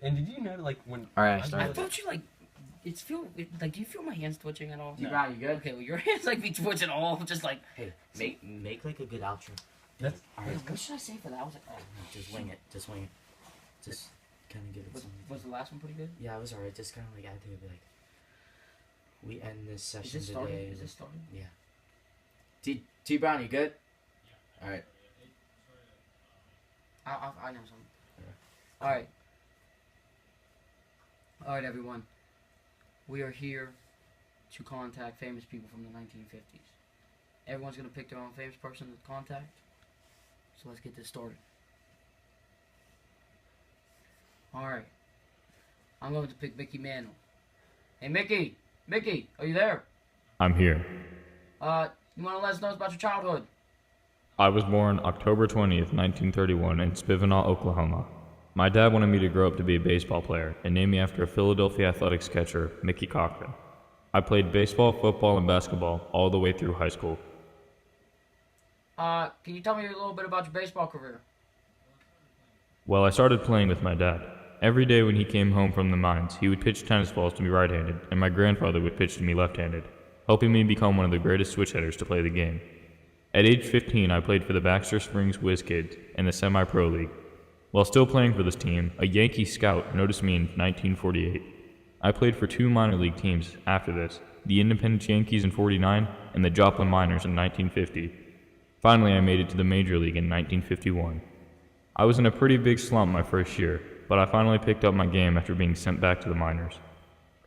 And did you know, like, when... Alright, I start. I thought you like. Like, do you feel my hands twitching at all? You got it, you good? Okay, well, your hands like be twitching all, just like. Hey, make like a good outro. That's... Alright, What should I say for that? I was like, oh. just wing it. Just wing it. Just kind of give it some. Was the last one pretty good? Yeah, it was alright. Just kind of like I think it'd be like. We end this Is session this today. starting? Is this starting? Yeah. T Brown, you good? Alright. I know something. Alright. Alright, everyone. We are here to contact famous people from the 1950s. Everyone's going to pick their own famous person to contact. So let's get this started. Alright. I'm going to pick Mickey Mantle. Hey, Mickey! Mickey, are you there? I'm here. You want to let us know about your childhood? I was born October 20th, 1931 in Spivinaw, Oklahoma. My dad wanted me to grow up to be a baseball player and named me after a Philadelphia Athletics catcher, Mickey Cochran. I played baseball, football, and basketball all the way through high school. Can you tell me a little bit about your baseball career? Well, I started playing with my dad. Every day when he came home from the mines, he would pitch tennis balls to me right-handed, and my grandfather would pitch to me left-handed, helping me become one of the greatest switch hitters to play the game. At age 15, I played for the Baxter Springs Whiz Kids in the Semi-Pro League. While still playing for this team, a Yankee scout noticed me in 1948. I played for two minor league teams after this, the Independence Yankees in 49 and the Joplin Miners in 1950. Finally, I made it to the Major League in 1951. I was in a pretty big slump my first year, but I finally picked up my game after being sent back to the minors.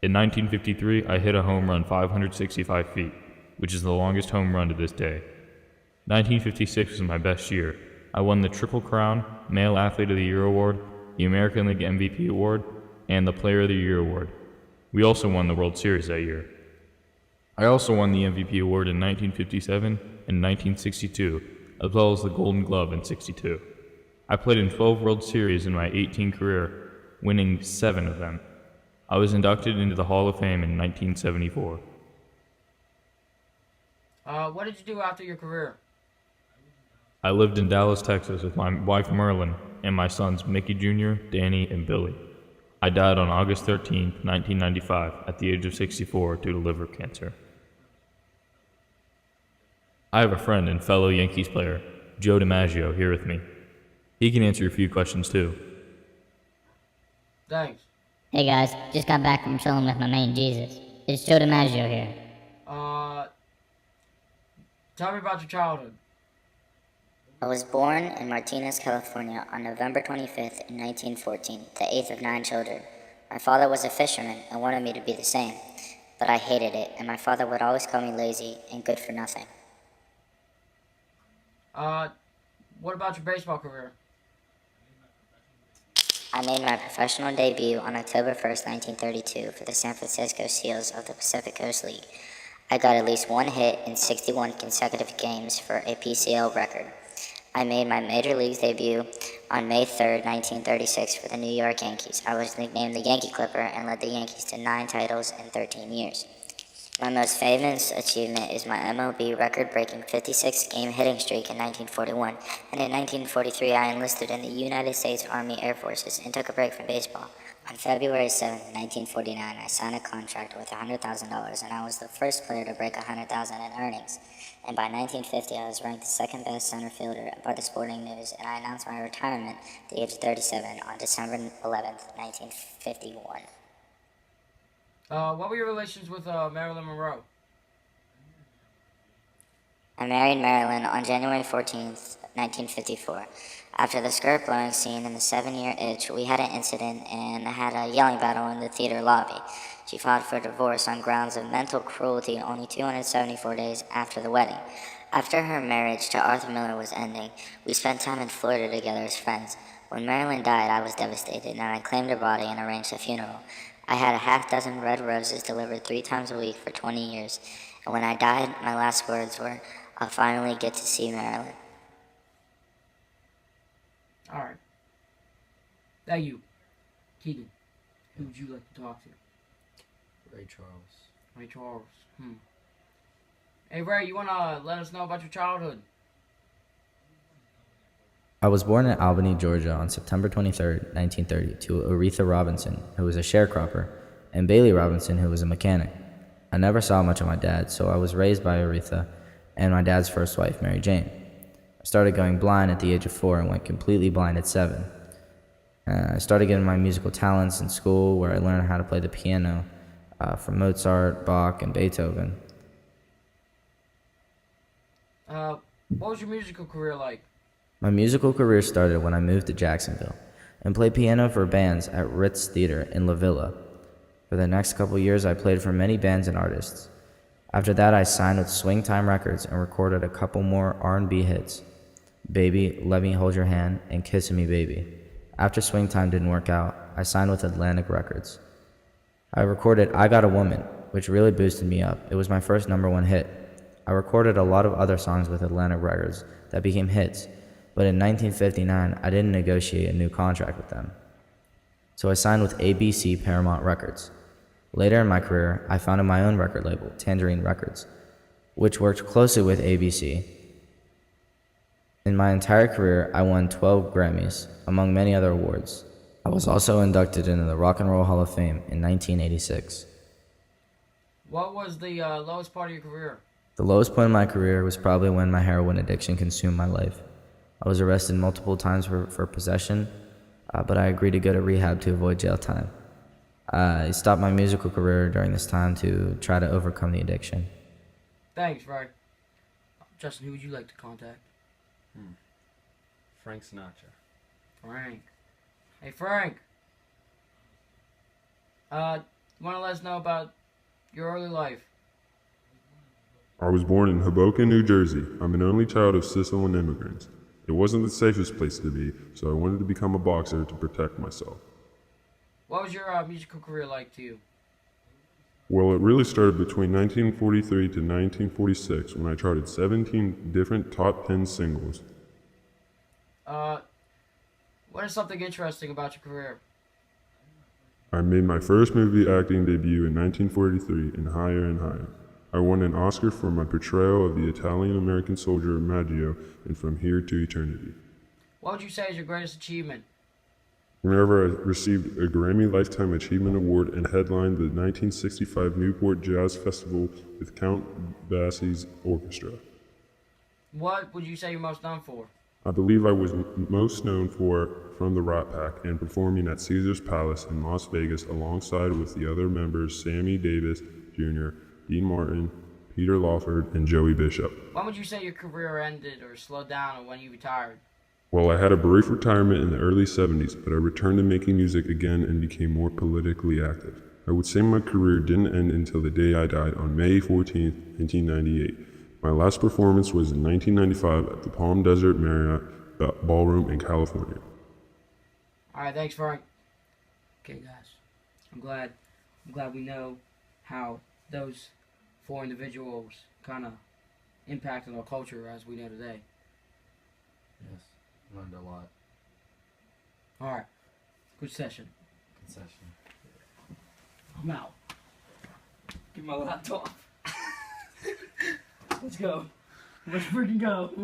In 1953, I hit a home run 565 feet, which is the longest home run to this day. 1956 was my best year. I won the Triple Crown, Male Athlete of the Year Award, the American League MVP Award, and the Player of the Year Award. We also won the World Series that year. I also won the MVP Award in 1957 and 1962, as well as the Golden Glove in 62. I played in 12 World Series in my 18 career, winning 7 of them. I was inducted into the Hall of Fame in 1974. What did you do after your career? I lived in Dallas, Texas with my wife Merlin and my sons Mickey Jr., Danny, and Billy. I died on August 13, 1995, at the age of 64 due to liver cancer. I have a friend and fellow Yankees player, Joe DiMaggio, here with me. He can answer a few questions too. Thanks. Hey guys, just got back from chilling with my main Jesus. It's Joe DiMaggio here. Tell me about your childhood. I was born in Martinez, California on November 25th in 1914, the 8th of 9 children. My father was a fisherman and wanted me to be the same, but I hated it, and my father would always call me lazy and good for nothing. What about your baseball career? I made my professional debut on October 1st, 1932 for the San Francisco Seals of the Pacific Coast League. I got at least one hit in 61 consecutive games for a PCL record. I made my Major League debut on May 3rd, 1936 for the New York Yankees. I was nicknamed the Yankee Clipper and led the Yankees to 9 titles in 13 years. My most famous achievement is my MLB record-breaking 56-game hitting streak in 1941, and in 1943 I enlisted in the United States Army Air Forces and took a break from baseball. On February 7, 1949, I signed a contract worth $100,000, and I was the first player to break $100,000 in earnings. And by 1950, I was ranked the second best center fielder by the Sporting News, and I announced my retirement at the age of 37 on December 11, 1951. What were your relations with Marilyn Monroe? I married Marilyn on January 14th, 1954. After the skirt blowing scene in The 7-Year Itch, we had an incident and had a yelling battle in the theater lobby. She filed for divorce on grounds of mental cruelty only 274 days after the wedding. After her marriage to Arthur Miller was ending, we spent time in Florida together as friends. When Marilyn died, I was devastated, and I claimed her body and arranged a funeral. I had a half-dozen red roses delivered 3 times a week for 20 years, and when I died, my last words were, "I'll finally get to see Marilyn." Alright. Now you, Keegan. Who would you like to talk to? Ray Charles. Ray Charles. Hey Ray, you wanna let us know about your childhood? I was born in Albany, Georgia on September 23, 1930, to Aretha Robinson, who was a sharecropper, and Bailey Robinson, who was a mechanic. I never saw much of my dad, so I was raised by Aretha and my dad's first wife, Mary Jane. I started going blind at the age of 4 and went completely blind at 7. I started getting my musical talents in school, where I learned how to play the piano from Mozart, Bach, and Beethoven. What was your musical career like? My musical career started when I moved to Jacksonville and played piano for bands at Ritz Theater in La Villa. For the next couple years, I played for many bands and artists. After that, I signed with Swing Time Records and recorded a couple more R&B hits, Baby, Let Me Hold Your Hand, and Kissing Me Baby. After Swing Time didn't work out, I signed with Atlantic Records. I recorded I Got a Woman, which really boosted me up. It was my first #1 hit. I recorded a lot of other songs with Atlantic Records that became hits, but in 1959, I didn't negotiate a new contract with them. So I signed with ABC Paramount Records. Later in my career, I founded my own record label, Tangerine Records, which worked closely with ABC. In my entire career, I won 12 Grammys, among many other awards. I was also inducted into the Rock and Roll Hall of Fame in 1986. What was the lowest part of your career? The lowest point in my career was probably when my heroin addiction consumed my life. I was arrested multiple times for possession, but I agreed to go to rehab to avoid jail time. I stopped my musical career during this time to try to overcome the addiction. Thanks, Frank. Justin, who would you like to contact? Frank Sinatra. Frank. Hey, Frank. You want to let us know about your early life? I was born in Hoboken, New Jersey. I'm an only child of Sicilian immigrants. It wasn't the safest place to be, so I wanted to become a boxer to protect myself. What was your musical career like to you? Well, it really started between 1943 to 1946 when I charted 17 different top 10 singles. What is something interesting about your career? I made my first movie acting debut in 1943 in Higher and Higher. I won an Oscar for my portrayal of the Italian-American soldier Maggio in From Here to Eternity. What would you say is your greatest achievement? Whenever I received a Grammy Lifetime Achievement Award and headlined the 1965 Newport Jazz Festival with Count Basie's orchestra. What would you say you're most known for? I believe I was most known for From the Rat Pack and performing at Caesar's Palace in Las Vegas alongside with the other members Sammy Davis Jr., Dean Martin, Peter Lawford, and Joey Bishop. When would you say your career ended or slowed down, or when you retired? Well, I had a brief retirement in the early 70s, but I returned to making music again and became more politically active. I would say my career didn't end until the day I died on May 14, 1998. My last performance was in 1995 at the Palm Desert Marriott Ballroom in California. All right, thanks, Frank. Okay, guys, I'm glad we know how those 4 individuals kind of impacted our culture as we know today. Yes, learned a lot. All right, good session. Good session. I'm out. Give my laptop. Let's go. Let's freaking go.